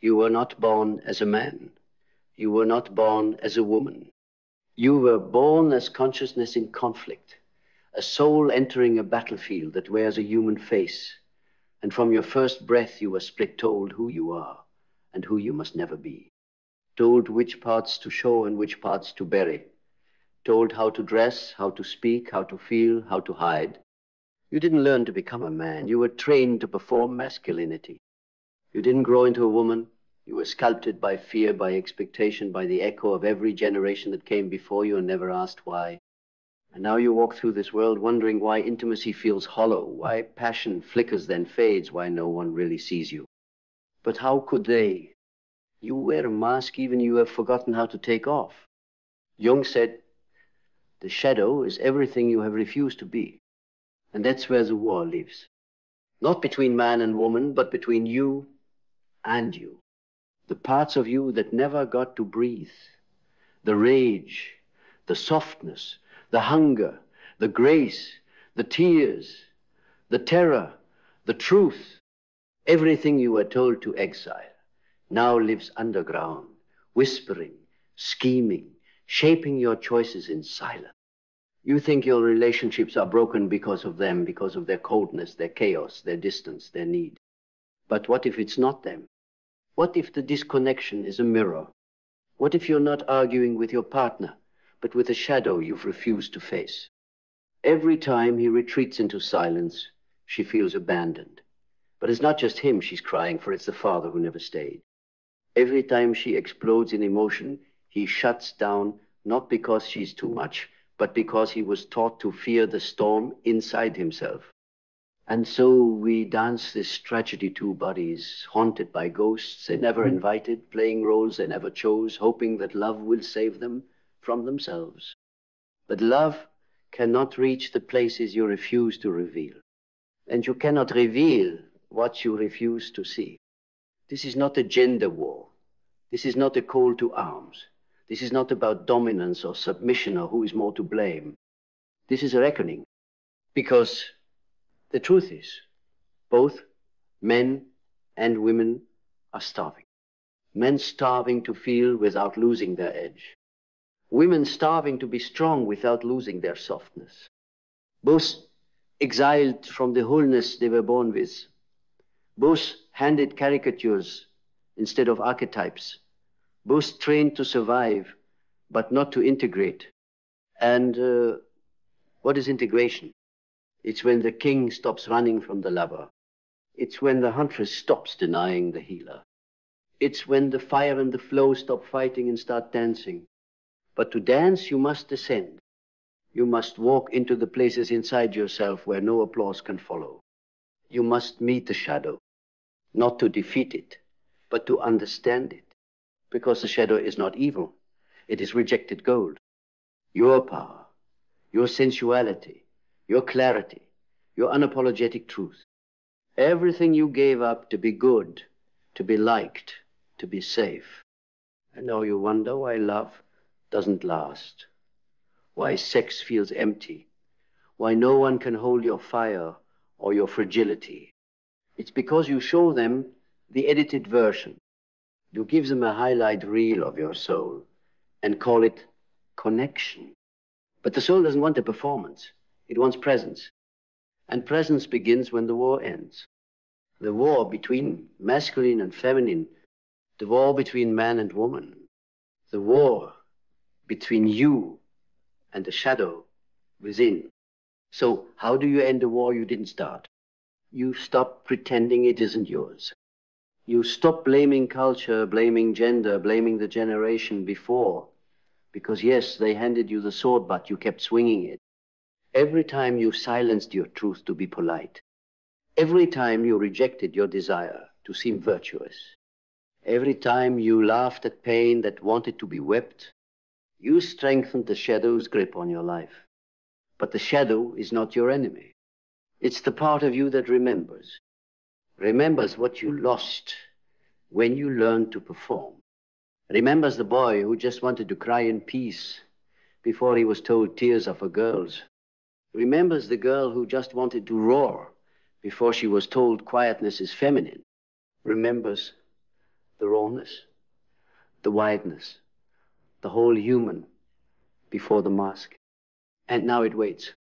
You were not born as a man. You were not born as a woman. You were born as consciousness in conflict, a soul entering a battlefield that wears a human face. And from your first breath, you were split told who you are and who you must never be. Told which parts to show and which parts to bury. Told how to dress, how to speak, how to feel, how to hide. You didn't learn to become a man. You were trained to perform masculinity. You didn't grow into a woman. You were sculpted by fear, by expectation, by the echo of every generation that came before you and never asked why. And now you walk through this world wondering why intimacy feels hollow, why passion flickers then fades, why no one really sees you. But how could they? You wear a mask even you have forgotten how to take off. Jung said, the shadow is everything you have refused to be. And that's where the war lives. Not between man and woman, but between you and you. The parts of you that never got to breathe. The rage, the softness, the hunger, the grace, the tears, the terror, the truth. Everything you were told to exile now lives underground, whispering, scheming, shaping your choices in silence. You think your relationships are broken because of them, because of their coldness, their chaos, their distance, their need. But what if it's not them? What if the disconnection is a mirror? What if you're not arguing with your partner, but with a shadow you've refused to face? Every time he retreats into silence, she feels abandoned. But it's not just him she's crying for, it's the father who never stayed. Every time she explodes in emotion, he shuts down, not because she's too much, but because he was taught to fear the storm inside himself. And so we dance this tragedy, two bodies, haunted by ghosts they never invited, playing roles they never chose, hoping that love will save them from themselves. But love cannot reach the places you refuse to reveal. And you cannot reveal what you refuse to see. This is not a gender war. This is not a call to arms. This is not about dominance or submission or who is more to blame. This is a reckoning. Because the truth is, both men and women are starving. Men starving to feel without losing their edge. Women starving to be strong without losing their softness. Both exiled from the wholeness they were born with. Both handed caricatures instead of archetypes. Both trained to survive, but not to integrate. And what is integration? It's when the king stops running from the lover. It's when the huntress stops denying the healer. It's when the fire and the flow stop fighting and start dancing. But to dance, you must descend. You must walk into the places inside yourself where no applause can follow. You must meet the shadow, not to defeat it, but to understand it. Because the shadow is not evil. It is rejected gold. Your power, your sensuality, your clarity, your unapologetic truth. Everything you gave up to be good, to be liked, to be safe. And now you wonder why love doesn't last. Why sex feels empty. Why no one can hold your fire or your fragility. It's because you show them the edited version. You give them a highlight reel of your soul and call it connection. But the soul doesn't want a performance. It wants presence. And presence begins when the war ends. The war between masculine and feminine. The war between man and woman. The war between you and the shadow within. So how do you end a war you didn't start? You stop pretending it isn't yours. You stop blaming culture, blaming gender, blaming the generation before. Because yes, they handed you the sword, but you kept swinging it. Every time you silenced your truth to be polite. Every time you rejected your desire to seem virtuous. Every time you laughed at pain that wanted to be wept, you strengthened the shadow's grip on your life. But the shadow is not your enemy. It's the part of you that remembers. Remembers what you lost when you learned to perform. Remembers the boy who just wanted to cry in peace before he was told tears are for girls. Remembers the girl who just wanted to roar before she was told quietness is feminine. Remembers the raw smallness, the wideness, the whole human before the mask. And now it waits.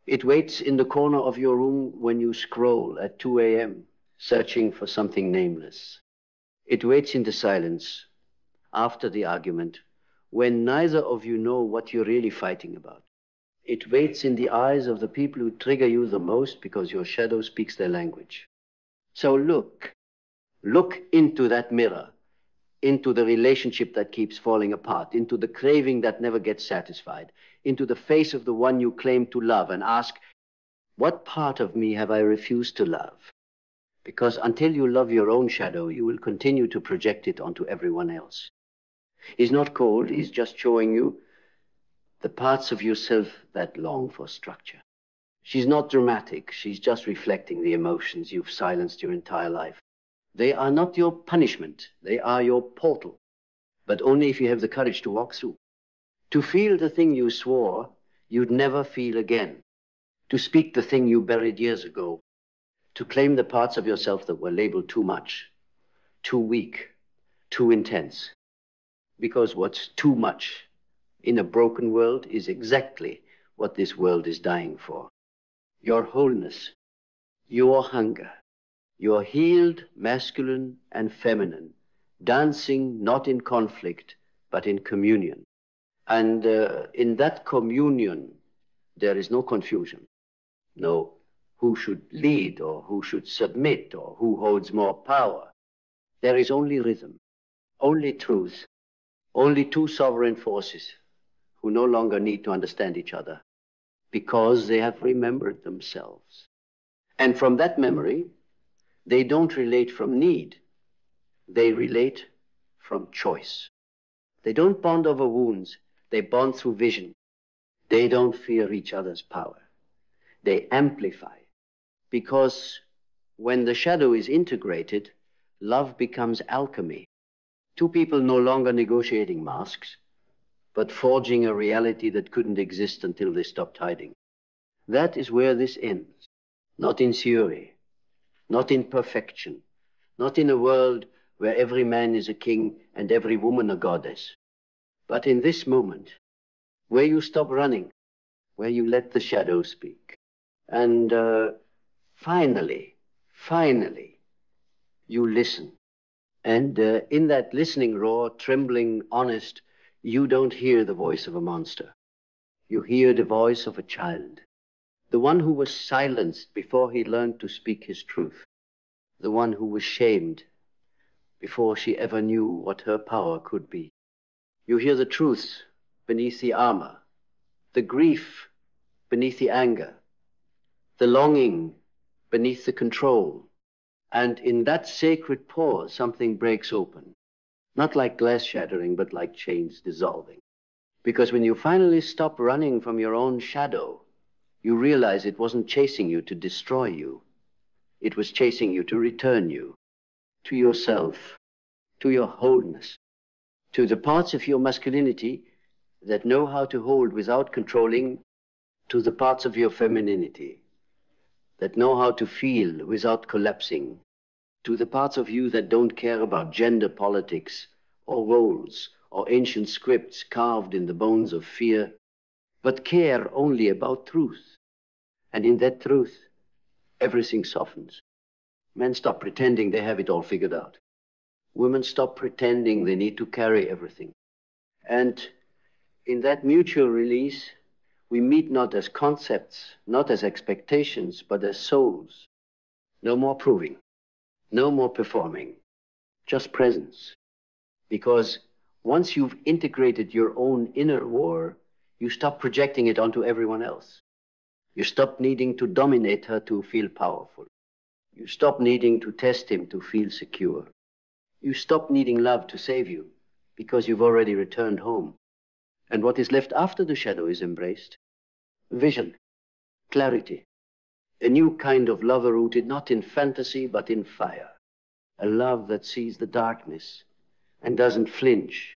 It waits in the corner of your room when you scroll at 2 a.m., searching for something nameless. It waits in the silence, after the argument, when neither of you know what you're really fighting about. It waits in the eyes of the people who trigger you the most because your shadow speaks their language. So look into that mirror, into the relationship that keeps falling apart, into the craving that never gets satisfied, into the face of the one you claim to love, and ask, what part of me have I refused to love? Because until you love your own shadow, you will continue to project it onto everyone else. He's not cold, he's just showing you the parts of yourself that long for structure. She's not dramatic, she's just reflecting the emotions you've silenced your entire life. They are not your punishment, they are your portal, but only if you have the courage to walk through. To feel the thing you swore you'd never feel again. To speak the thing you buried years ago. To claim the parts of yourself that were labeled too much, too weak, too intense. Because what's too much in a broken world is exactly what this world is dying for. Your wholeness, your hunger, your healed masculine and feminine, dancing not in conflict, but in communion. And in that communion, there is no confusion. No who should lead or who should submit or who holds more power. There is only rhythm, only truth, only two sovereign forces who no longer need to understand each other because they have remembered themselves. And from that memory, they don't relate from need, they relate from choice. They don't bond over wounds, they bond through vision. They don't fear each other's power. They amplify. Because when the shadow is integrated, love becomes alchemy. Two people no longer negotiating masks, but forging a reality that couldn't exist until they stopped hiding. That is where this ends. Not in theory, not in perfection, not in a world where every man is a king and every woman a goddess, but in this moment, where you stop running, where you let the shadow speak. And finally, you listen. And in that listening raw, trembling, honest, you don't hear the voice of a monster. You hear the voice of a child. The one who was silenced before he learned to speak his truth. The one who was shamed before she ever knew what her power could be. You hear the truth beneath the armor, the grief beneath the anger, the longing beneath the control. And in that sacred pause, something breaks open. Not like glass shattering, but like chains dissolving. Because when you finally stop running from your own shadow, you realize it wasn't chasing you to destroy you. It was chasing you to return you to yourself, to your wholeness, to the parts of your masculinity that know how to hold without controlling, to the parts of your femininity that know how to feel without collapsing, to the parts of you that don't care about gender politics or roles or ancient scripts carved in the bones of fear, but care only about truth. And in that truth, everything softens. Men stop pretending they have it all figured out. Women stop pretending they need to carry everything. And in that mutual release, we meet not as concepts, not as expectations, but as souls. No more proving, no more performing, just presence. Because once you've integrated your own inner war, you stop projecting it onto everyone else. You stop needing to dominate her to feel powerful. You stop needing to test him to feel secure. You stop needing love to save you because you've already returned home. And what is left after the shadow is embraced? Vision, clarity, a new kind of love rooted not in fantasy but in fire. A love that sees the darkness and doesn't flinch.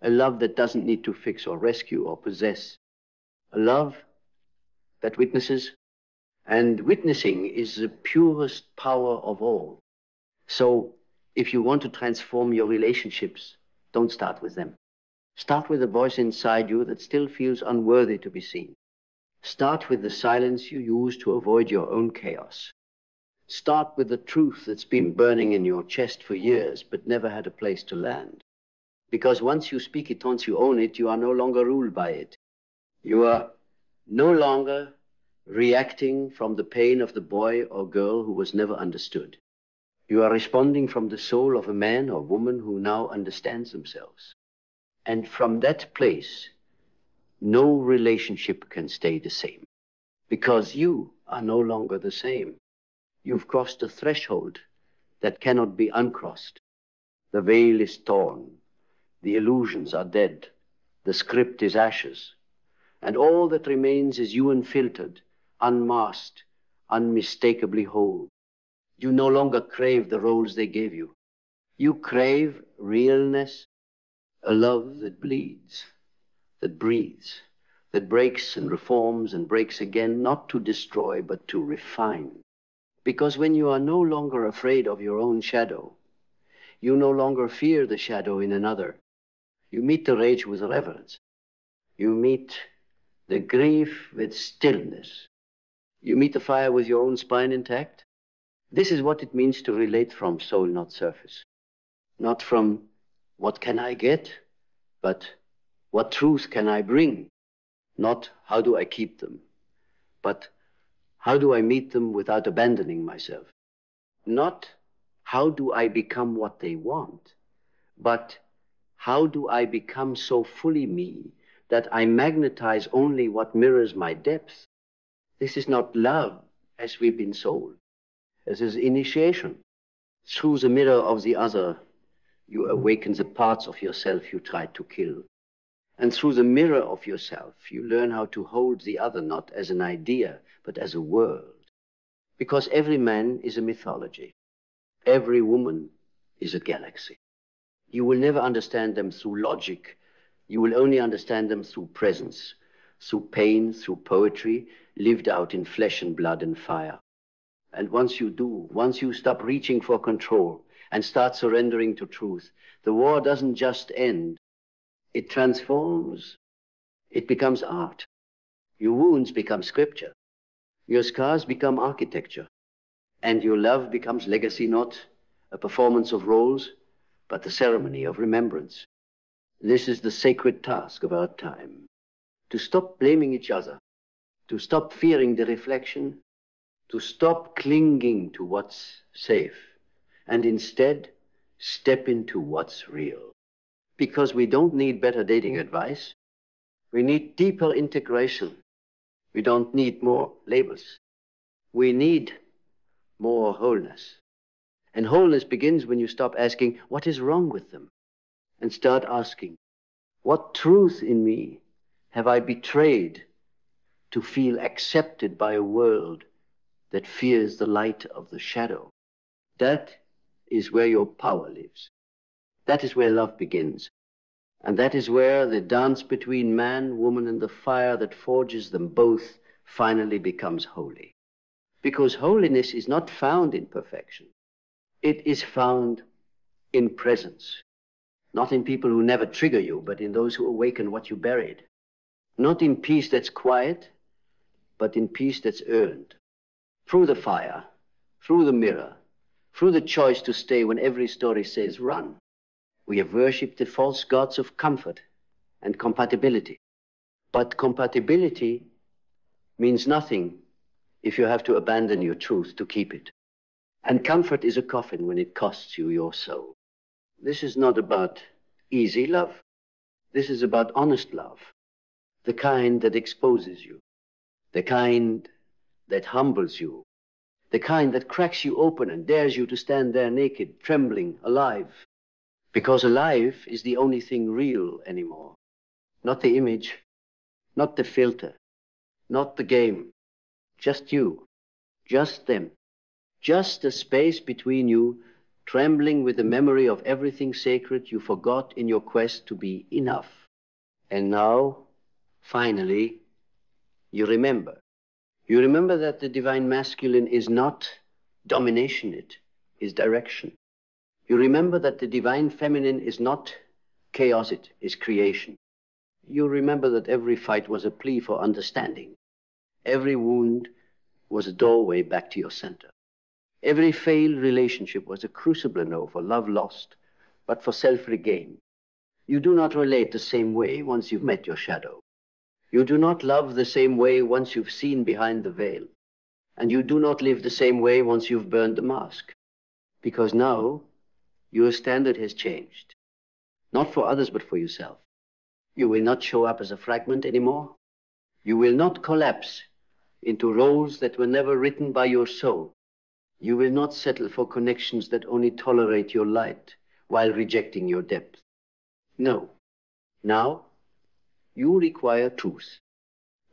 A love that doesn't need to fix or rescue or possess. A love that witnesses, and witnessing is the purest power of all. So If you want to transform your relationships, don't start with them. Start with a voice inside you that still feels unworthy to be seen. Start with the silence you use to avoid your own chaos. Start with the truth that's been burning in your chest for years but never had a place to land. Because once you speak it, once you own it, you are no longer ruled by it. You are no longer reacting from the pain of the boy or girl who was never understood. You are responding from the soul of a man or woman who now understands themselves. And from that place, no relationship can stay the same. Because you are no longer the same. You've crossed a threshold that cannot be uncrossed. The veil is torn. The illusions are dead. The script is ashes. And all that remains is you unfiltered, unmasked, unmistakably whole. You no longer crave the roles they gave you. You crave realness, a love that bleeds, that breathes, that breaks and reforms and breaks again, not to destroy, but to refine. Because when you are no longer afraid of your own shadow, you no longer fear the shadow in another. You meet the rage with reverence. You meet the grief with stillness. You meet the fire with your own spine intact. This is what it means to relate from soul, not surface. Not from what can I get, but what truth can I bring? Not how do I keep them, but how do I meet them without abandoning myself? Not how do I become what they want, but how do I become so fully me that I magnetize only what mirrors my depth? This is not love as we've been sold. This is initiation. Through the mirror of the other, you awaken the parts of yourself you tried to kill. And through the mirror of yourself, you learn how to hold the other not as an idea, but as a world. Because every man is a mythology. Every woman is a galaxy. You will never understand them through logic. You will only understand them through presence, through pain, through poetry, lived out in flesh and blood and fire. And once you do, once you stop reaching for control and start surrendering to truth, the war doesn't just end. It transforms. It becomes art. Your wounds become scripture. Your scars become architecture. And your love becomes legacy, not a performance of roles, but the ceremony of remembrance. This is the sacred task of our time. To stop blaming each other, to stop fearing the reflection, to stop clinging to what's safe, and instead step into what's real. Because we don't need better dating advice. We need deeper integration. We don't need more labels. We need more wholeness. And wholeness begins when you stop asking, what is wrong with them? And start asking, what truth in me have I betrayed to feel accepted by a world that fears the light of the shadow? That is where your power lives. That is where love begins. And that is where the dance between man, woman, and the fire that forges them both finally becomes holy. Because holiness is not found in perfection. It is found in presence. Not in people who never trigger you, but in those who awaken what you buried. Not in peace that's quiet, but in peace that's earned. Through the fire, through the mirror, through the choice to stay when every story says run. We have worshipped the false gods of comfort and compatibility. But compatibility means nothing if you have to abandon your truth to keep it. And comfort is a coffin when it costs you your soul. This is not about easy love. This is about honest love. The kind that exposes you. The kind that humbles you. The kind that cracks you open and dares you to stand there naked, trembling, alive. Because alive is the only thing real anymore. Not the image, not the filter, not the game. Just you, just them. Just the space between you, trembling with the memory of everything sacred you forgot in your quest to be enough. And now, finally, you remember. You remember that the divine masculine is not domination, it is direction. You remember that the divine feminine is not chaos, it is creation. You remember that every fight was a plea for understanding. Every wound was a doorway back to your center. Every failed relationship was a crucible no for love lost, but for self-regain. You do not relate the same way once you've met your shadow. You do not love the same way once you've seen behind the veil. And you do not live the same way once you've burned the mask. Because now, your standard has changed. Not for others, but for yourself. You will not show up as a fragment anymore. You will not collapse into roles that were never written by your soul. You will not settle for connections that only tolerate your light while rejecting your depth. No. Now, you require truth.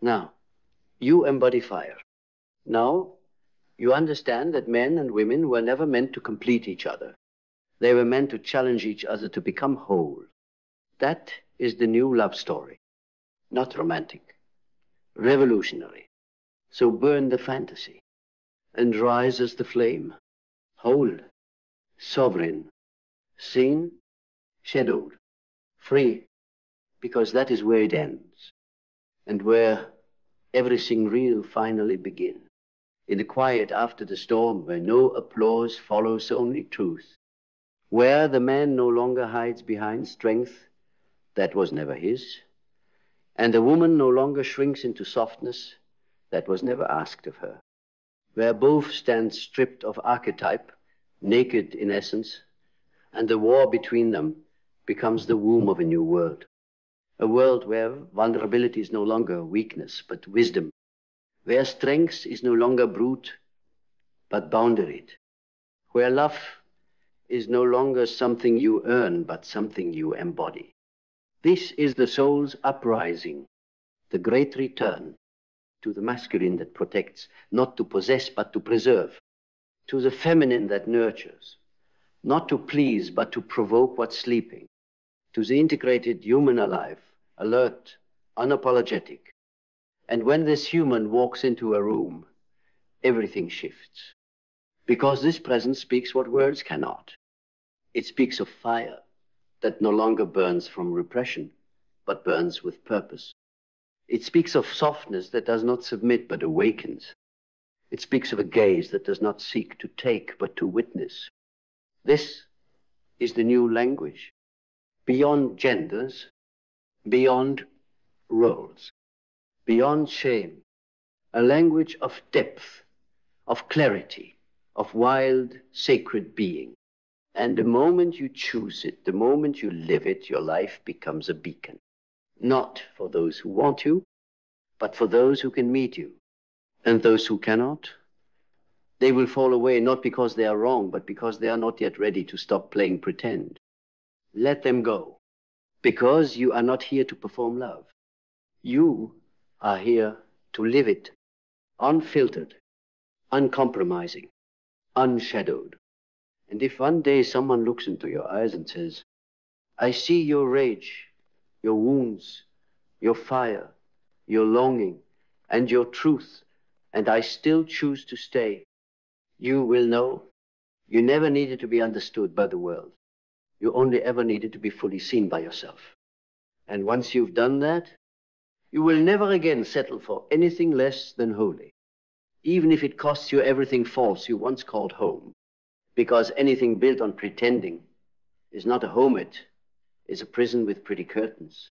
Now, you embody fire. Now, you understand that men and women were never meant to complete each other. They were meant to challenge each other to become whole. That is the new love story. Not romantic. Revolutionary. So burn the fantasy and rise as the flame. Whole. Sovereign. Seen. Shadowed. Free. Because that is where it ends. And where everything real finally begins. In the quiet after the storm, where no applause follows only truth. Where the man no longer hides behind strength that was never his, and the woman no longer shrinks into softness that was never asked of her. Where both stand stripped of archetype, naked in essence, and the war between them becomes the womb of a new world. A world where vulnerability is no longer weakness, but wisdom. Where strength is no longer brute, but boundaried. Where love is no longer something you earn, but something you embody. This is the soul's uprising, the great return to the masculine that protects, not to possess, but to preserve. To the feminine that nurtures, not to please, but to provoke what's sleeping. To the integrated human alive, alert, unapologetic. And when this human walks into a room, everything shifts. Because this presence speaks what words cannot. It speaks of fire that no longer burns from repression, but burns with purpose. It speaks of softness that does not submit, but awakens. It speaks of a gaze that does not seek to take, but to witness. This is the new language, beyond genders, beyond roles, beyond shame, a language of depth, of clarity, of wild, sacred being. And the moment you choose it, the moment you live it, your life becomes a beacon. Not for those who want you, but for those who can meet you. And those who cannot, they will fall away not because they are wrong, but because they are not yet ready to stop playing pretend. Let them go, because you are not here to perform love. You are here to live it, unfiltered, uncompromising, unshadowed. And if one day someone looks into your eyes and says, I see your rage, your wounds, your fire, your longing, and your truth, and I still choose to stay, you will know you never needed to be understood by the world. You only ever needed to be fully seen by yourself. And once you've done that, you will never again settle for anything less than holy, even if it costs you everything false you once called home. Because anything built on pretending is not a home, it is a prison with pretty curtains.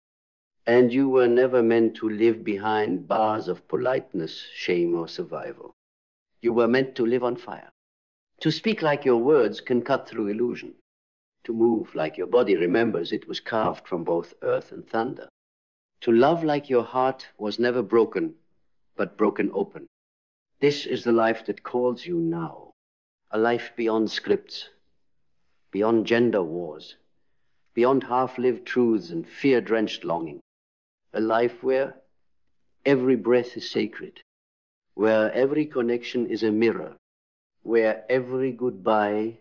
And you were never meant to live behind bars of politeness, shame, or survival. You were meant to live on fire. To speak like your words can cut through illusion. To move like your body remembers it was carved from both earth and thunder. To love like your heart was never broken, but broken open. This is the life that calls you now. A life beyond scripts, beyond gender wars, beyond half-lived truths and fear-drenched longing. A life where every breath is sacred, where every connection is a mirror, where every goodbye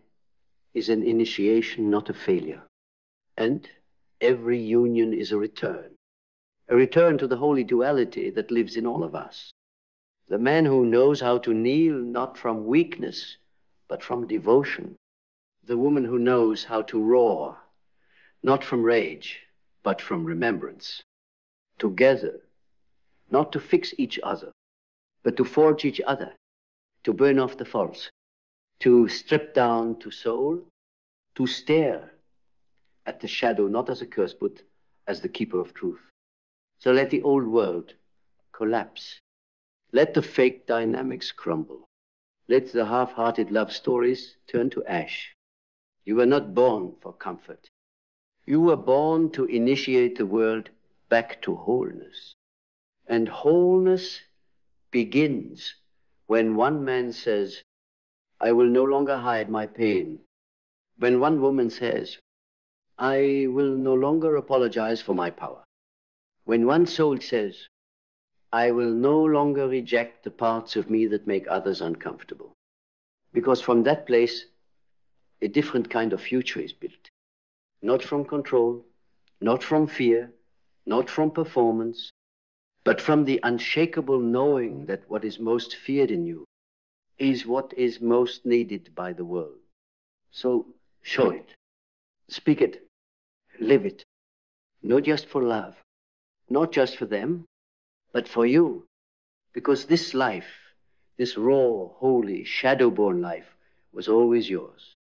is an initiation, not a failure. And every union is a return to the holy duality that lives in all of us. The man who knows how to kneel not from weakness, but from devotion. The woman who knows how to roar, not from rage, but from remembrance. Together, not to fix each other, but to forge each other, to burn off the false, to strip down to soul, to stare at the shadow, not as a curse, but as the keeper of truth. So let the old world collapse. Let the fake dynamics crumble. Let the half-hearted love stories turn to ash. You were not born for comfort. You were born to initiate the world back to wholeness. And wholeness begins when one man says, I will no longer hide my pain. When one woman says, I will no longer apologize for my power. When one soul says, I will no longer reject the parts of me that make others uncomfortable. Because from that place, a different kind of future is built. Not from control, not from fear, not from performance, but from the unshakable knowing that what is most feared in you is what is most needed by the world. So show it, speak it, live it, not just for love, not just for them, but for you. Because this life, this raw, holy, shadow-born life was always yours.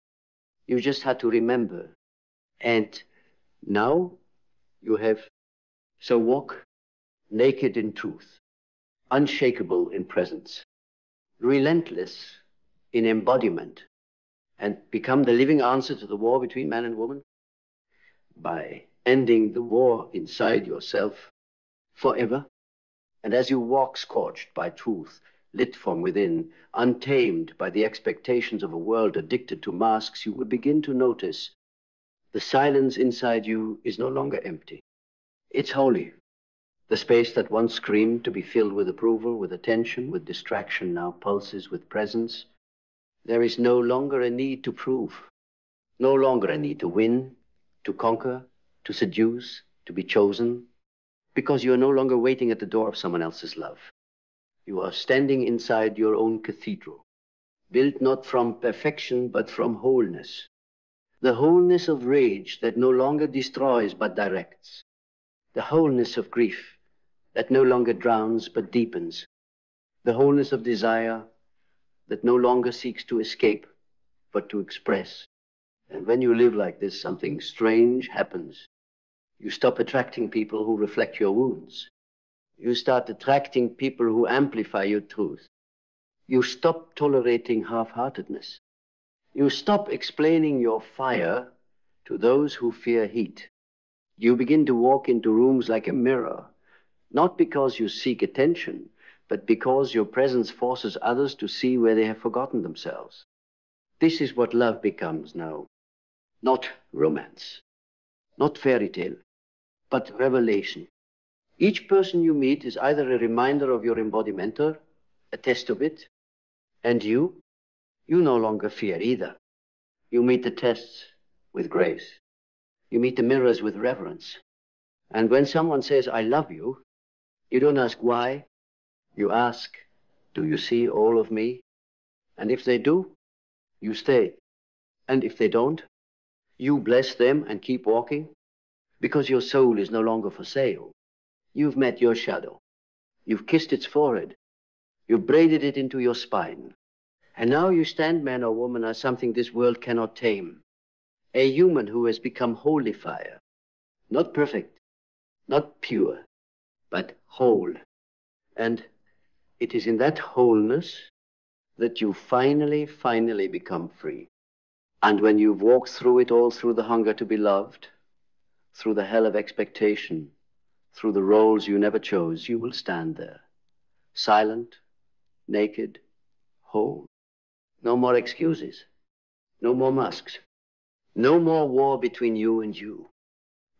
You just had to remember. And now you have, so walk naked in truth, unshakable in presence, relentless in embodiment, and become the living answer to the war between man and woman by ending the war inside yourself forever. And as you walk scorched by truth, lit from within, untamed by the expectations of a world addicted to masks, you will begin to notice the silence inside you is no longer empty. It's holy. The space that once screamed to be filled with approval, with attention, with distraction, now pulses with presence. There is no longer a need to prove, no longer a need to win, to conquer, to seduce, to be chosen, because you are no longer waiting at the door of someone else's love. You are standing inside your own cathedral, built not from perfection, but from wholeness. The wholeness of rage that no longer destroys, but directs. The wholeness of grief that no longer drowns, but deepens. The wholeness of desire that no longer seeks to escape, but to express. And when you live like this, something strange happens. You stop attracting people who reflect your wounds. You start attracting people who amplify your truth. You stop tolerating half-heartedness. You stop explaining your fire to those who fear heat. You begin to walk into rooms like a mirror, not because you seek attention, but because your presence forces others to see where they have forgotten themselves. This is what love becomes now. Not romance, not fairy tale, but revelation. Each person you meet is either a reminder of your embodiment, a test of it, and you no longer fear either. You meet the tests with grace. You meet the mirrors with reverence. And when someone says, I love you, you don't ask why. You ask, do you see all of me? And if they do, you stay. And if they don't, you bless them and keep walking, because your soul is no longer for sale. You've met your shadow. You've kissed its forehead. You've braided it into your spine. And now you stand, man or woman, as something this world cannot tame. A human who has become holy fire. Not perfect, not pure, but whole. And it is in that wholeness that you finally become free. And when you've walked through it all, through the hunger to be loved, through the hell of expectation, through the roles you never chose, you will stand there, silent, naked, whole. No more excuses, no more masks, no more war between you and you.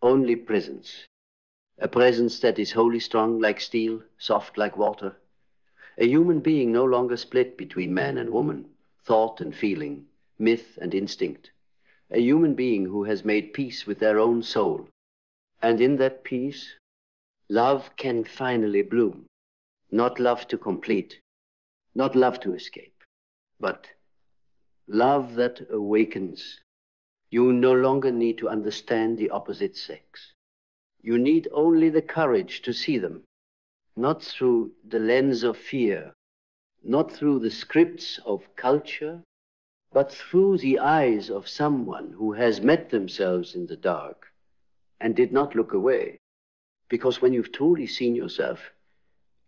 Only presence. A presence that is wholly strong like steel, soft like water. A human being no longer split between man and woman, thought and feeling, myth and instinct. A human being who has made peace with their own soul. And in that peace, love can finally bloom. Not love to complete, not love to escape, but love that awakens You no longer need to understand the opposite sex. You need only the courage to see them, not through the lens of fear, not through the scripts of culture, but through the eyes of someone who has met themselves in the dark and did not look away. Because when you've truly seen yourself,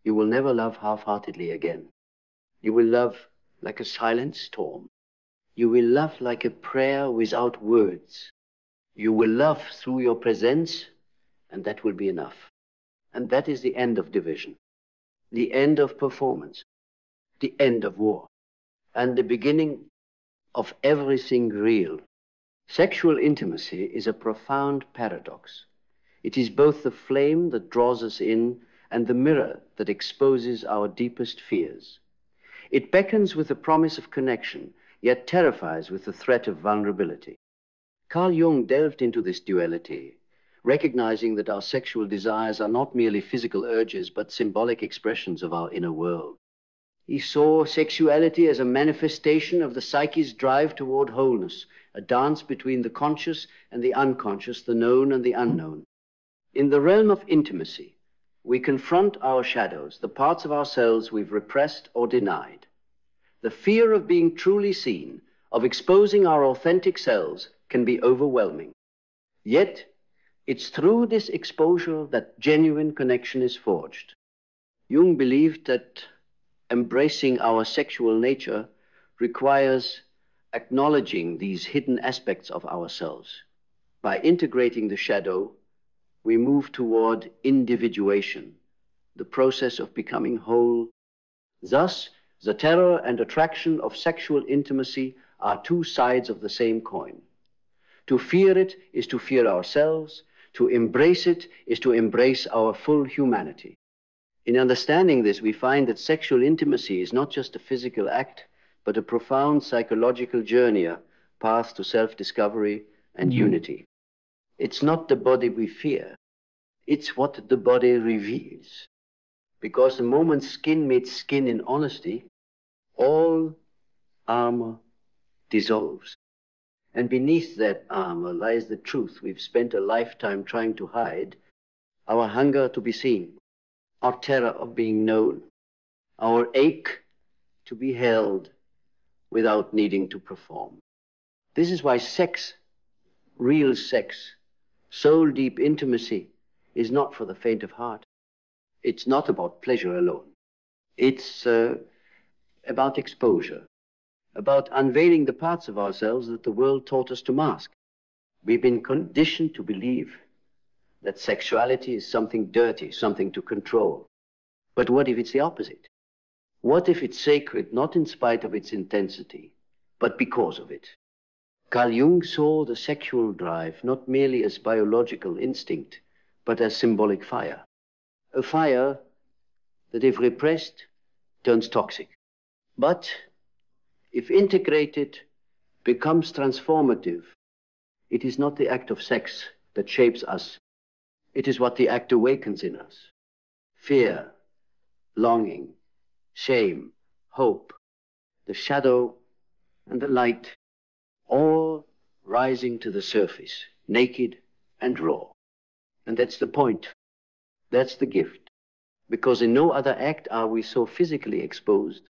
you will never love half-heartedly again. You will love like a silent storm. You will love like a prayer without words. You will love through your presence, and that will be enough. And that is the end of division, the end of performance, the end of war, and the beginning of everything real. Sexual intimacy is a profound paradox. It is both the flame that draws us in and the mirror that exposes our deepest fears. It beckons with the promise of connection, yet terrifies with the threat of vulnerability. Carl Jung delved into this duality, recognizing that our sexual desires are not merely physical urges, but symbolic expressions of our inner world. He saw sexuality as a manifestation of the psyche's drive toward wholeness, a dance between the conscious and the unconscious, the known and the unknown. In the realm of intimacy, we confront our shadows, the parts of ourselves we've repressed or denied. The fear of being truly seen, of exposing our authentic selves, can be overwhelming. Yet, it's through this exposure that genuine connection is forged. Jung believed that embracing our sexual nature requires acknowledging these hidden aspects of ourselves. By integrating the shadow, we move toward individuation, the process of becoming whole. Thus, the terror and attraction of sexual intimacy are two sides of the same coin. To fear it is to fear ourselves. To embrace it is to embrace our full humanity. In understanding this, we find that sexual intimacy is not just a physical act, but a profound psychological journey, a path to self-discovery and unity. It's not the body we fear, it's what the body reveals. Because the moment skin meets skin in honesty, all armor dissolves. And beneath that armor lies the truth we've spent a lifetime trying to hide, our hunger to be seen, our terror of being known, our ache to be held without needing to perform. This is why sex, real sex, soul-deep intimacy, is not for the faint of heart. It's not about pleasure alone. It's about exposure, about unveiling the parts of ourselves that the world taught us to mask. We've been conditioned to believe that sexuality is something dirty, something to control. But what if it's the opposite? What if it's sacred, not in spite of its intensity, but because of it? Carl Jung saw the sexual drive not merely as biological instinct, but as symbolic fire. A fire that, if repressed, turns toxic. But if integrated, becomes transformative. It is not the act of sex that shapes us. It is what the act awakens in us. Fear, longing, shame, hope, the shadow and the light, all rising to the surface, naked and raw. And that's the point. That's the gift. Because in no other act are we so physically exposed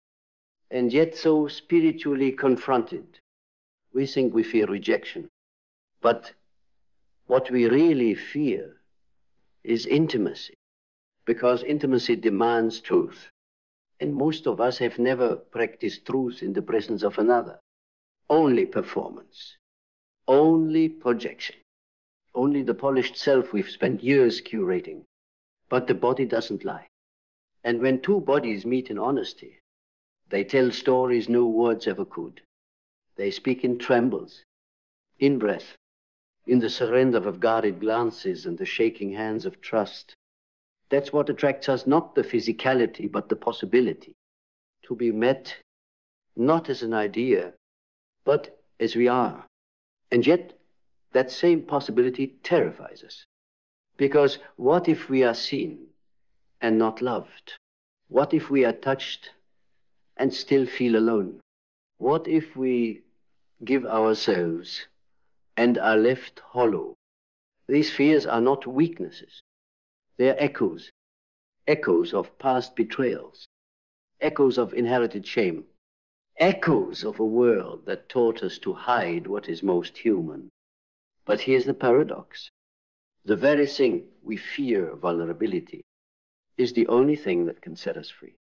and yet so spiritually confronted. We think we fear rejection. But what we really fear is intimacy, because intimacy demands truth. And most of us have never practiced truth in the presence of another. Only performance, only projection, only the polished self we've spent years curating. But the body doesn't lie. And when two bodies meet in honesty, they tell stories no words ever could. They speak in trembles, in breath, in the surrender of guarded glances and the shaking hands of trust. That's what attracts us, not the physicality, but the possibility to be met, not as an idea, but as we are. And yet, that same possibility terrifies us. Because what if we are seen and not loved? What if we are touched and still feel alone? What if we give ourselves and are left hollow. These fears are not weaknesses. They are echoes, echoes of past betrayals, echoes of inherited shame, echoes of a world that taught us to hide what is most human. But here's the paradox. The very thing we fear, vulnerability, is the only thing that can set us free.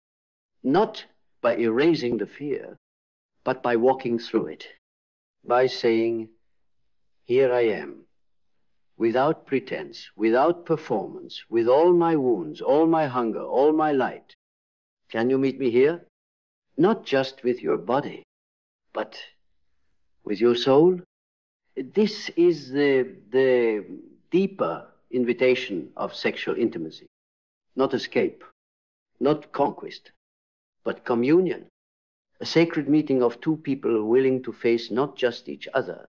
Not by erasing the fear, but by walking through it. By saying, here I am, without pretense, without performance, with all my wounds, all my hunger, all my light. Can you meet me here? Not just with your body, but with your soul. This is the deeper invitation of sexual intimacy. Not escape, not conquest, but communion. A sacred meeting of two people willing to face not just each other,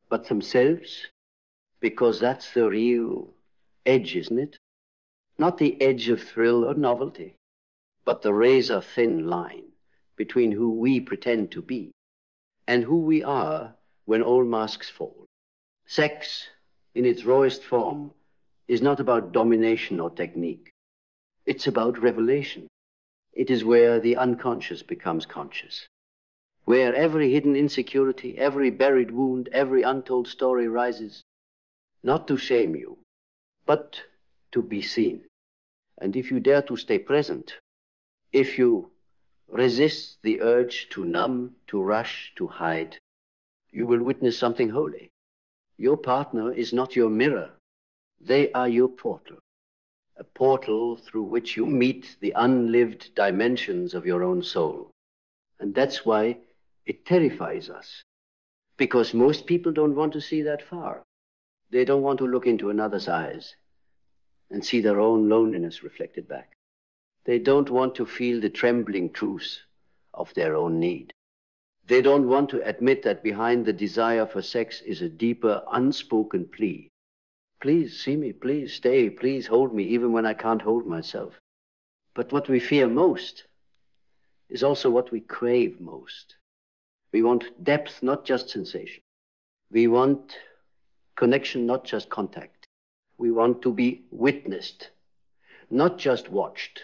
but themselves, because that's the real edge, isn't it? Not the edge of thrill or novelty, but the razor-thin line between who we pretend to be and who we are when all masks fall. Sex, in its rawest form, is not about domination or technique. It's about revelation. It is where the unconscious becomes conscious, where every hidden insecurity, every buried wound, every untold story rises, not to shame you, but to be seen. And if you dare to stay present, if you resist the urge to numb, to rush, to hide, you will witness something holy. Your partner is not your mirror. They are your portal. A portal through which you meet the unlived dimensions of your own soul. And that's why it terrifies us. Because most people don't want to see that far. They don't want to look into another's eyes and see their own loneliness reflected back. They don't want to feel the trembling truth of their own need. They don't want to admit that behind the desire for sex is a deeper, unspoken plea. Please see me, please stay, please hold me, even when I can't hold myself. But what we fear most is also what we crave most. We want depth, not just sensation. We want connection, not just contact. We want to be witnessed, not just watched.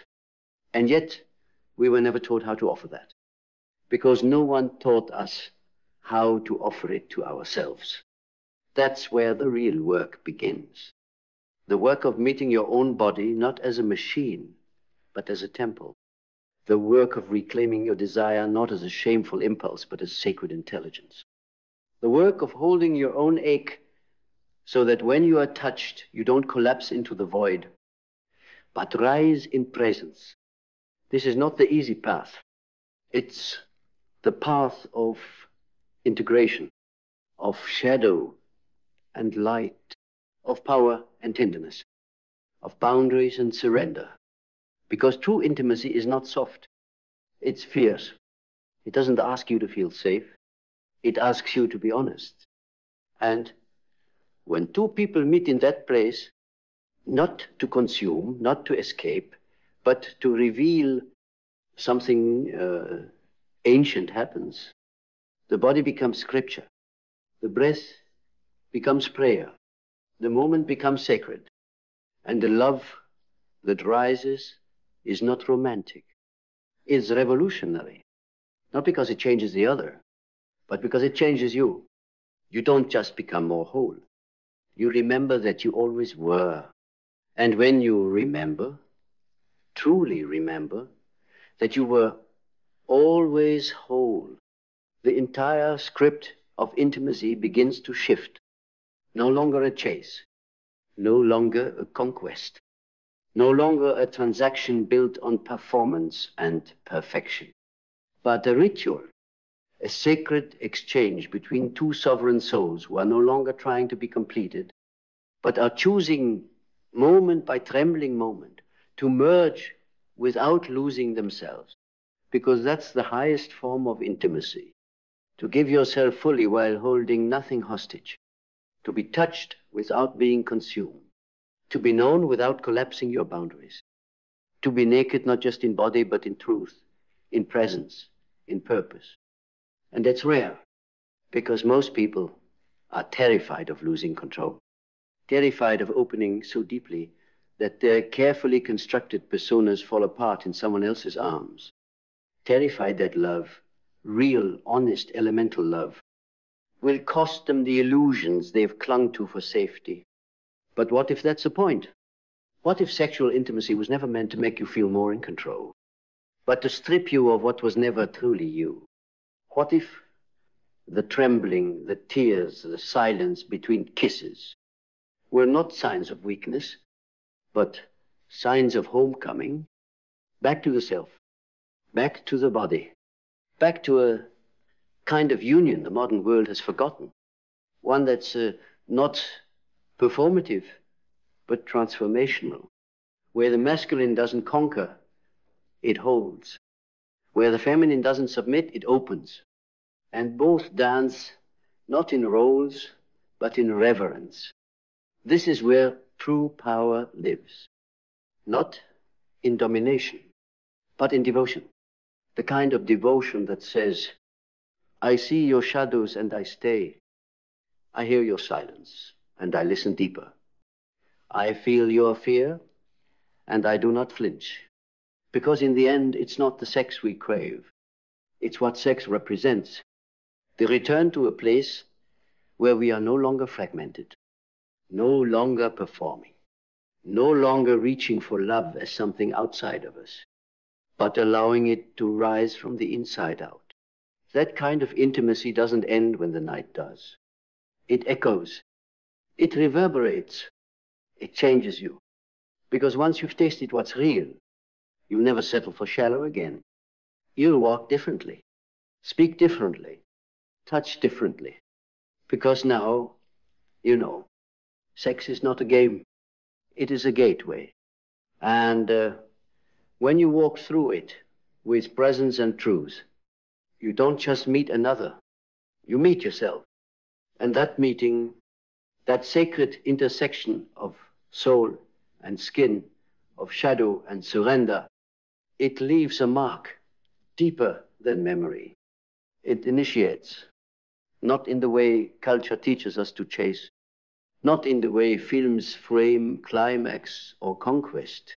And yet, we were never taught how to offer that, because no one taught us how to offer it to ourselves. That's where the real work begins. The work of meeting your own body, not as a machine, but as a temple. The work of reclaiming your desire, not as a shameful impulse, but as sacred intelligence. The work of holding your own ache so that when you are touched, you don't collapse into the void, but rise in presence. This is not the easy path. It's the path of integration, of shadow and light, of power and tenderness, of boundaries and surrender. Because true intimacy is not soft. It's fierce. It doesn't ask you to feel safe. It asks you to be honest. And when two people meet in that place, not to consume, not to escape, but to reveal something ancient happens, the body becomes scripture. The breath becomes prayer. The moment becomes sacred. And the love that rises is not romantic. It's revolutionary. Not because it changes the other, but because it changes you. You don't just become more whole. You remember that you always were. And when you remember, truly remember, that you were always whole, the entire script of intimacy begins to shift. No longer a chase, no longer a conquest, no longer a transaction built on performance and perfection, but a ritual, a sacred exchange between two sovereign souls who are no longer trying to be completed, but are choosing moment by trembling moment to merge without losing themselves, because that's the highest form of intimacy, to give yourself fully while holding nothing hostage, to be touched without being consumed, to be known without collapsing your boundaries, to be naked not just in body but in truth, in presence, in purpose. And that's rare, because most people are terrified of losing control, terrified of opening so deeply that their carefully constructed personas fall apart in someone else's arms, terrified that love, real, honest, elemental love, will cost them the illusions they've clung to for safety. But what if that's the point? What if sexual intimacy was never meant to make you feel more in control, but to strip you of what was never truly you? What if the trembling, the tears, the silence between kisses were not signs of weakness, but signs of homecoming, back to the self, back to the body, back to a kind of union the modern world has forgotten, one that's not performative, but transformational, where the masculine doesn't conquer, it holds, where the feminine doesn't submit, it opens, and both dance not in roles, but in reverence. This is where true power lives, not in domination, but in devotion, the kind of devotion that says, I see your shadows and I stay. I hear your silence and I listen deeper. I feel your fear and I do not flinch. Because in the end, it's not the sex we crave. It's what sex represents. The return to a place where we are no longer fragmented, no longer performing, no longer reaching for love as something outside of us, but allowing it to rise from the inside out. That kind of intimacy doesn't end when the night does. It echoes. It reverberates. It changes you. Because once you've tasted what's real, you'll never settle for shallow again. You'll walk differently, speak differently, touch differently. Because now, you know, sex is not a game. It is a gateway. And when you walk through it with presence and truth, you don't just meet another, you meet yourself. And that meeting, that sacred intersection of soul and skin, of shadow and surrender, it leaves a mark deeper than memory. It initiates, not in the way culture teaches us to chase, not in the way films frame climax or conquest,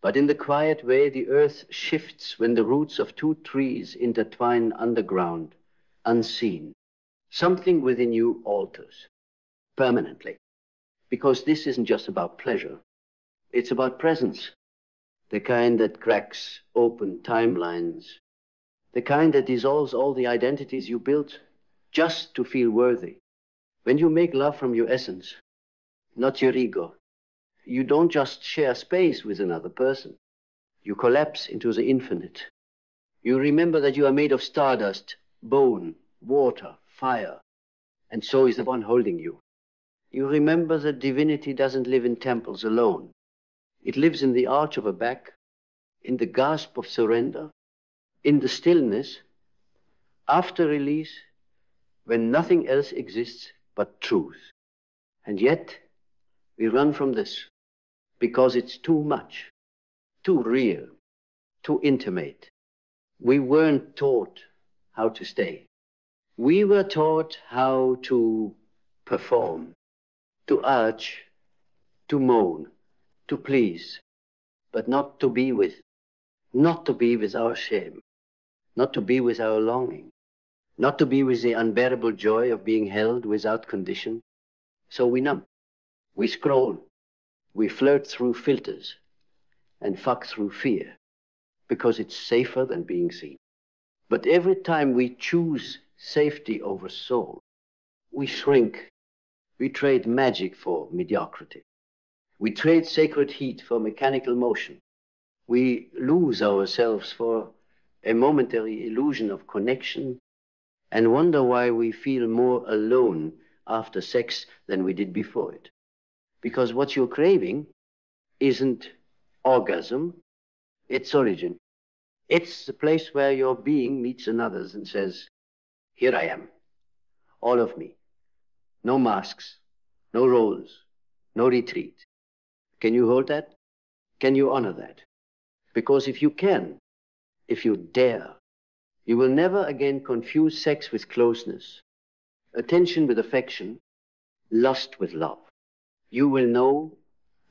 but in the quiet way the earth shifts when the roots of two trees intertwine underground, unseen. Something within you alters permanently, because this isn't just about pleasure. It's about presence, the kind that cracks open timelines, the kind that dissolves all the identities you built just to feel worthy. When you make love from your essence, not your ego, you don't just share space with another person. You collapse into the infinite. You remember that you are made of stardust, bone, water, fire, and so is the one holding you. You remember that divinity doesn't live in temples alone. It lives in the arch of a back, in the gasp of surrender, in the stillness, after release, when nothing else exists but truth. And yet, we run from this because it's too much, too real, too intimate. We weren't taught how to stay. We were taught how to perform, to urge, to moan, to please, but not to be with, not to be with our shame, not to be with our longing, not to be with the unbearable joy of being held without condition. So we numb, we scroll, we flirt through filters and fuck through fear because it's safer than being seen. But every time we choose safety over soul, we shrink. We trade magic for mediocrity. We trade sacred heat for mechanical motion. We lose ourselves for a momentary illusion of connection and wonder why we feel more alone after sex than we did before it. Because what you're craving isn't orgasm, it's origin. It's the place where your being meets another's and says, here I am, all of me. No masks, no roles, no retreat. Can you hold that? Can you honor that? Because if you can, if you dare, you will never again confuse sex with closeness. attention with affection, lust with love. You will know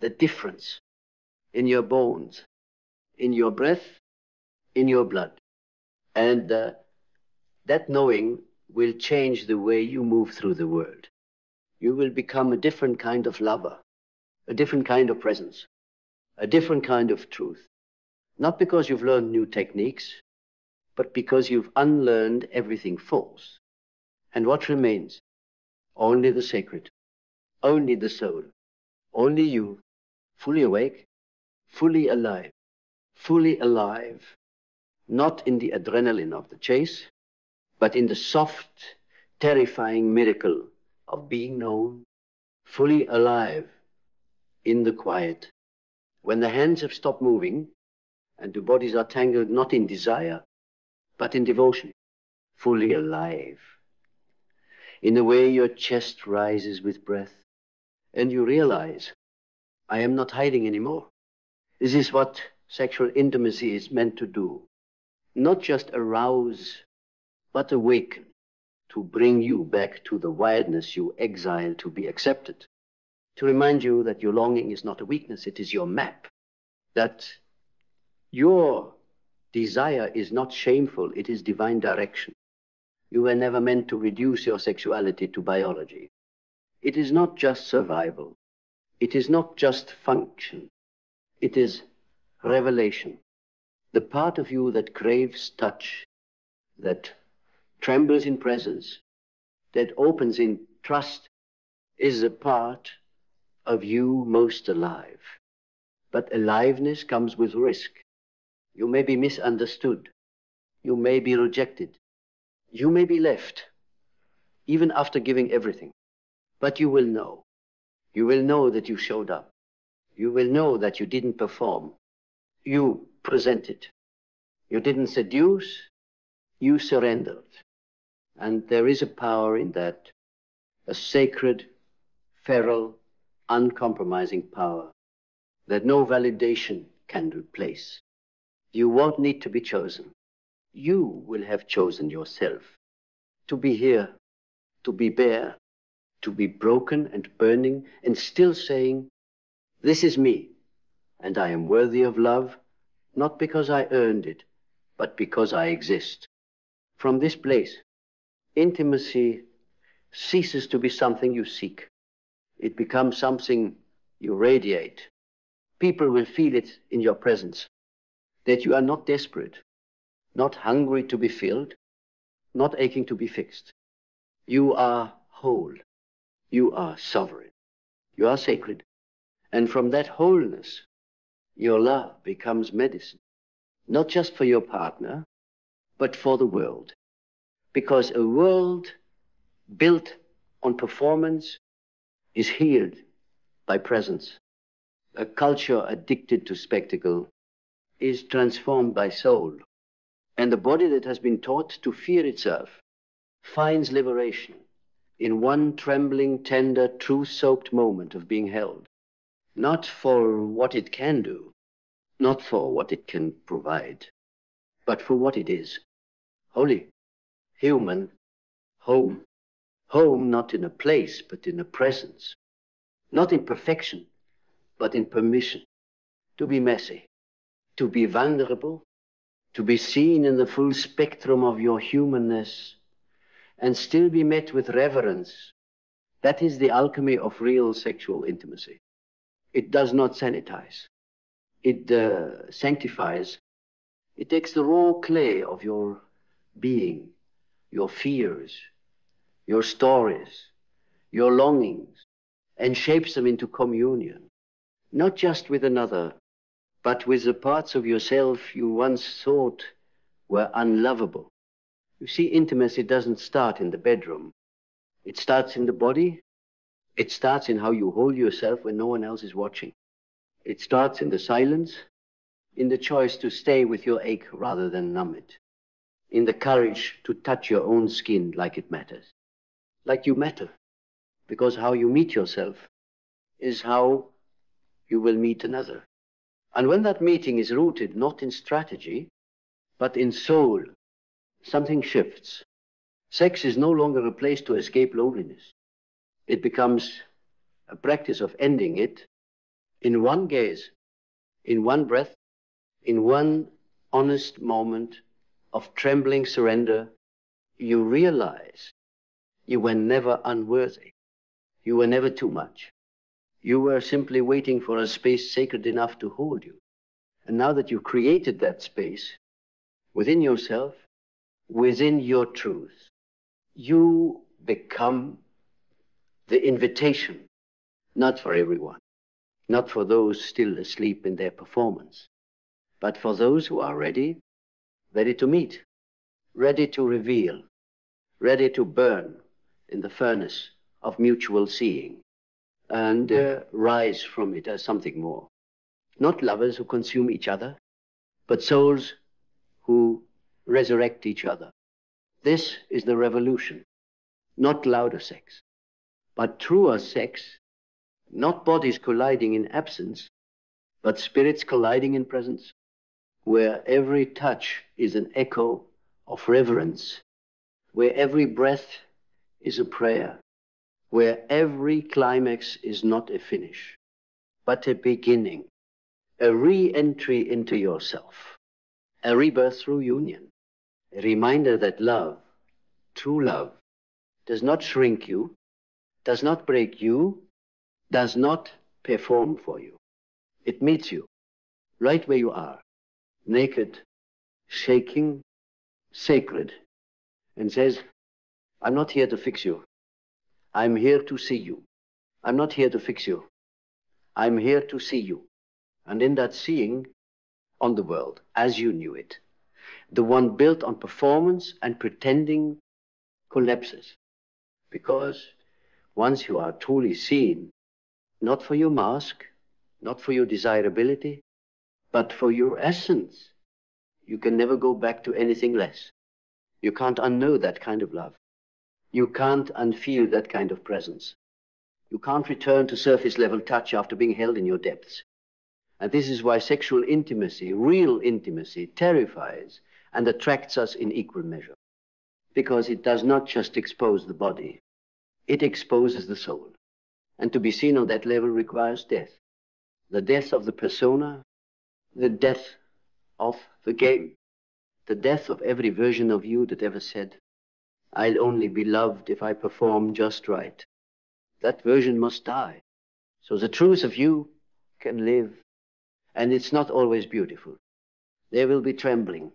the difference in your bones, in your breath, in your blood. And that knowing will change the way you move through the world. You will become a different kind of lover, a different kind of presence, a different kind of truth. Not because you've learned new techniques, but because you've unlearned everything false. And what remains? Only the sacred, only the soul, only you, fully awake, fully alive, not in the adrenaline of the chase, but in the soft, terrifying miracle of being known, fully alive in the quiet. When the hands have stopped moving and the bodies are tangled not in desire, but in devotion, fully alive. In a way, your chest rises with breath, and you realize, I am not hiding anymore. This is what sexual intimacy is meant to do. Not just arouse, but awaken, to bring you back to the wildness you exiled to be accepted. To remind you that your longing is not a weakness, it is your map. That your desire is not shameful, it is divine direction. You were never meant to reduce your sexuality to biology. It is not just survival. It is not just function. It is revelation. The part of you that craves touch, that trembles in presence, that opens in trust, is a part of you most alive. But aliveness comes with risk. You may be misunderstood. You may be rejected. You may be left, even after giving everything. But you will know. You will know that you showed up. You will know that you didn't perform. You presented. You didn't seduce. You surrendered. And there is a power in that, a sacred, feral, uncompromising power that no validation can replace. You won't need to be chosen. You will have chosen yourself to be here, to be bare, to be broken and burning, and still saying, this is me, and I am worthy of love, not because I earned it, but because I exist. From this place, intimacy ceases to be something you seek. It becomes something you radiate. People will feel it in your presence, that you are not desperate, not hungry to be filled, not aching to be fixed. You are whole. You are sovereign. You are sacred. And from that wholeness, your love becomes medicine, not just for your partner, but for the world. Because a world built on performance is healed by presence. A culture addicted to spectacle is transformed by soul. And the body that has been taught to fear itself finds liberation in one trembling, tender, truth-soaked moment of being held. Not for what it can do, not for what it can provide, but for what it is. Holy, human, home. Home not in a place, but in a presence. Not in perfection, but in permission. To be messy, to be vulnerable, to be seen in the full spectrum of your humanness, and still be met with reverence. That is the alchemy of real sexual intimacy. It does not sanitize. It sanctifies. It takes the raw clay of your being, your fears, your stories, your longings, and shapes them into communion, not just with another, but with the parts of yourself you once thought were unlovable. You see, intimacy doesn't start in the bedroom. It starts in the body. It starts in how you hold yourself when no one else is watching. It starts in the silence, in the choice to stay with your ache rather than numb it, in the courage to touch your own skin like it matters, like you matter, because how you meet yourself is how you will meet another. And when that meeting is rooted not in strategy, but in soul, something shifts. Sex is no longer a place to escape loneliness. It becomes a practice of ending it in one gaze, in one breath, in one honest moment of trembling surrender. You realize you were never unworthy. You were never too much. You were simply waiting for a space sacred enough to hold you. And now that you've created that space within yourself, within your truth, you become the invitation, not for everyone, not for those still asleep in their performance, but for those who are ready, ready to meet, ready to reveal, ready to burn in the furnace of mutual seeing and rise from it as something more. Not lovers who consume each other, but souls who resurrect each other. This is the revolution, not louder sex, but truer sex, not bodies colliding in absence, but spirits colliding in presence, where every touch is an echo of reverence, where every breath is a prayer, where every climax is not a finish, but a beginning, a re-entry into yourself, a rebirth through union, a reminder that love, true love, does not shrink you, does not break you, does not perform for you. It meets you right where you are, naked, shaking, sacred, and says, I'm not here to fix you. I'm here to see you. I'm not here to fix you. I'm here to see you. And in that seeing, on the world, as you knew it, the one built on performance and pretending collapses. Because once you are truly seen, not for your mask, not for your desirability, but for your essence, you can never go back to anything less. You can't unknow that kind of love. You can't unfeel that kind of presence. You can't return to surface level touch after being held in your depths. And this is why sexual intimacy, real intimacy, terrifies and attracts us in equal measure. Because it does not just expose the body, it exposes the soul. And to be seen on that level requires death. The death of the persona, the death of the game, the death of every version of you that ever said, I'll only be loved if I perform just right. That version must die, so the truth of you can live. And it's not always beautiful. There will be trembling.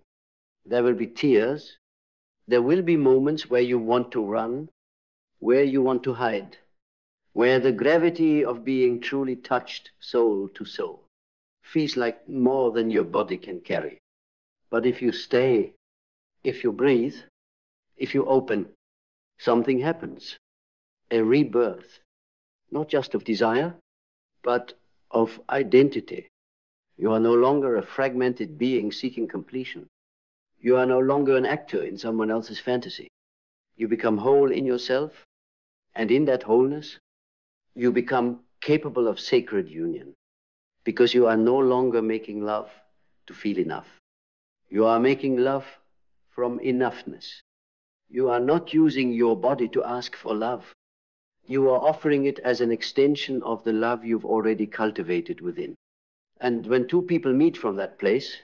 There will be tears. There will be moments where you want to run, where you want to hide, where the gravity of being truly touched soul to soul feels like more than your body can carry. But if you stay, if you breathe, if you open, something happens. A rebirth, not just of desire, but of identity. You are no longer a fragmented being seeking completion. You are no longer an actor in someone else's fantasy. You become whole in yourself, and in that wholeness, you become capable of sacred union, because you are no longer making love to feel enough. You are making love from enoughness. You are not using your body to ask for love. You are offering it as an extension of the love you've already cultivated within. And when two people meet from that place,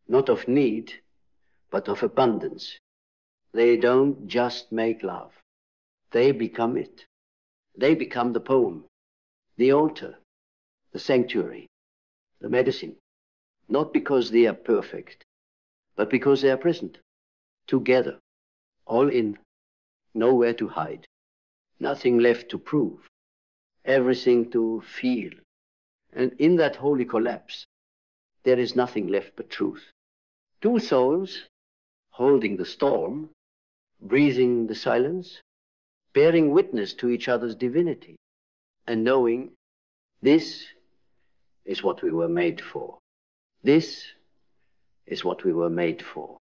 not of need, but of abundance, they don't just make love. They become it. They become the poem, the altar, the sanctuary, the medicine. Not because they are perfect, but because they are present, together, all in, nowhere to hide, nothing left to prove, everything to feel. And in that holy collapse, there is nothing left but truth. Two souls holding the storm, breathing the silence, bearing witness to each other's divinity, and knowing this is what we were made for. This is what we were made for.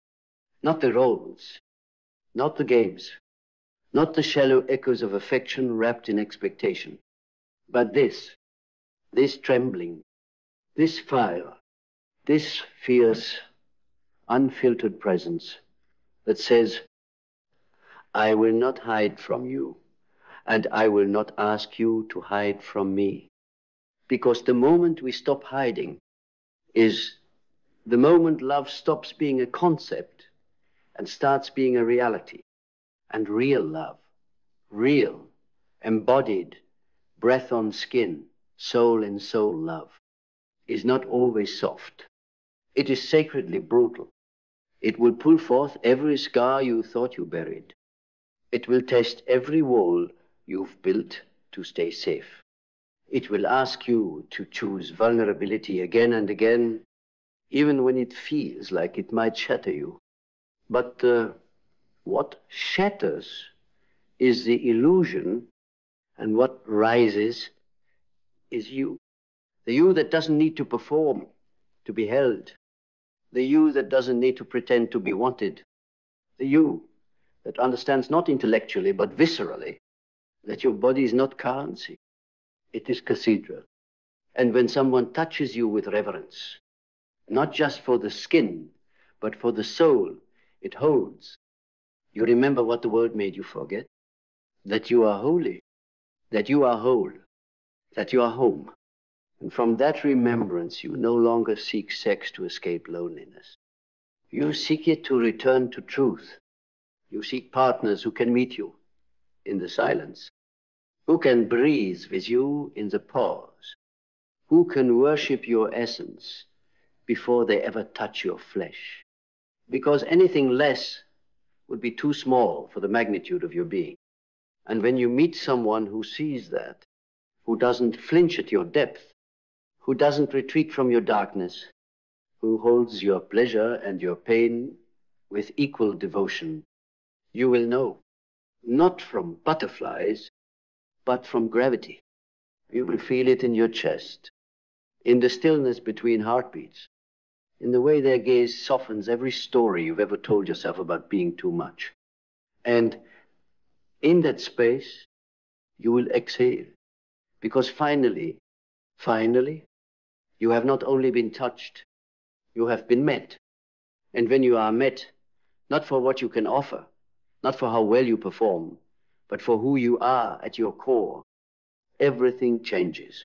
Not the roles, not the games, not the shallow echoes of affection wrapped in expectation, but this trembling, this fire, this fierce, unfiltered presence that says, I will not hide from you, and I will not ask you to hide from me. Because the moment we stop hiding is the moment love stops being a concept and starts being a reality. And real love, real, embodied, breath on skin, soul in soul love, is not always soft. It is sacredly brutal. It will pull forth every scar you thought you buried. It will test every wall you've built to stay safe. It will ask you to choose vulnerability again and again, even when it feels like it might shatter you. But what shatters is the illusion, and what rises is you. The you that doesn't need to perform to be held. The you that doesn't need to pretend to be wanted. The you that understands not intellectually but viscerally that your body is not currency. It is cathedral. And when someone touches you with reverence, not just for the skin, but for the soul it holds, you remember what the world made you forget. That you are holy, that you are whole, that you are home. And from that remembrance, you no longer seek sex to escape loneliness. You seek it to return to truth. You seek partners who can meet you in the silence, who can breathe with you in the pause, who can worship your essence before they ever touch your flesh. Because anything less would be too small for the magnitude of your being. And when you meet someone who sees that, who doesn't flinch at your depth, who doesn't retreat from your darkness, who holds your pleasure and your pain with equal devotion, you will know, not from butterflies, but from gravity. You will feel it in your chest, in the stillness between heartbeats, in the way their gaze softens every story you've ever told yourself about being too much. And in that space, you will exhale, because finally, you have not only been touched, you have been met. And when you are met, not for what you can offer, not for how well you perform, but for who you are at your core, everything changes.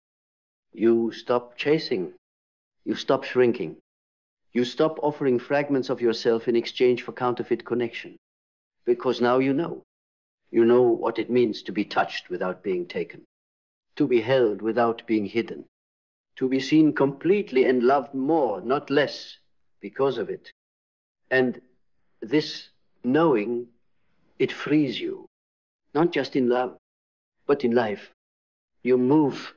You stop chasing. You stop shrinking. You stop offering fragments of yourself in exchange for counterfeit connection. Because now you know. You know what it means to be touched without being taken, to be held without being hidden, to be seen completely and loved more, not less, because of it. And this knowing, it frees you, not just in love, but in life. You move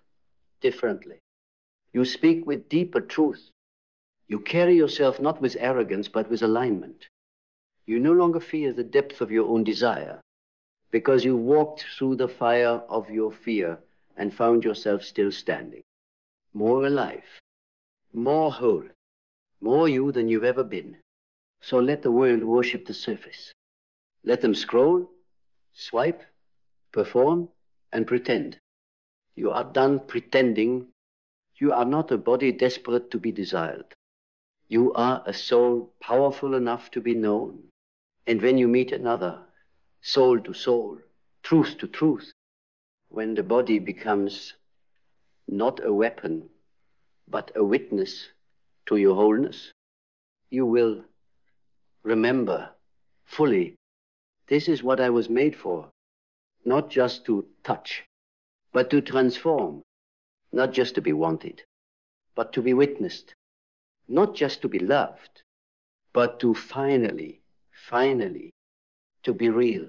differently. You speak with deeper truth. You carry yourself not with arrogance, but with alignment. You no longer fear the depth of your own desire, because you walked through the fire of your fear and found yourself still standing, more alive, more whole, more you than you've ever been. So let the world worship the surface. Let them scroll, swipe, perform, and pretend. You are done pretending. You are not a body desperate to be desired. You are a soul powerful enough to be known. And when you meet another, soul to soul, truth to truth, when the body becomes not a weapon, but a witness to your wholeness, you will remember fully, this is what I was made for, not just to touch, but to transform, not just to be wanted, but to be witnessed, not just to be loved, but to finally, to be real.